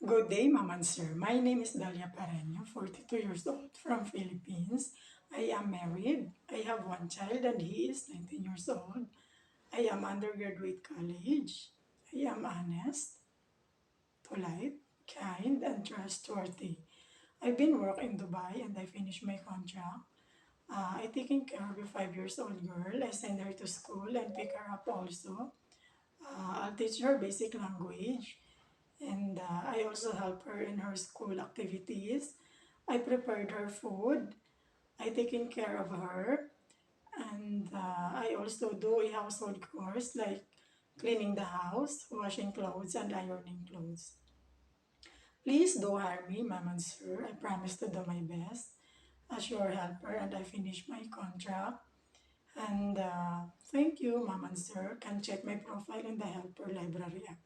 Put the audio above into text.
Good day, Ma'am and Sir. My name is Dalia Pareño, 42 years old, from Philippines. I am married. I have one child and he is 19 years old. I am undergraduate college. I am honest, polite, kind, and trustworthy. I've been working in Dubai and I finished my contract. I taking care of a 5 years old girl. I send her to school and pick her up also. I'll teach her basic language. And I also help her in her school activities. I prepared her food. I taking care of her. And I also do a household chores like cleaning the house, washing clothes, and ironing clothes. Please do hire me, Ma'am and Sir. I promise to do my best as your helper and I finish my contract. And thank you, Ma'am and Sir. Can check my profile in the helper library app.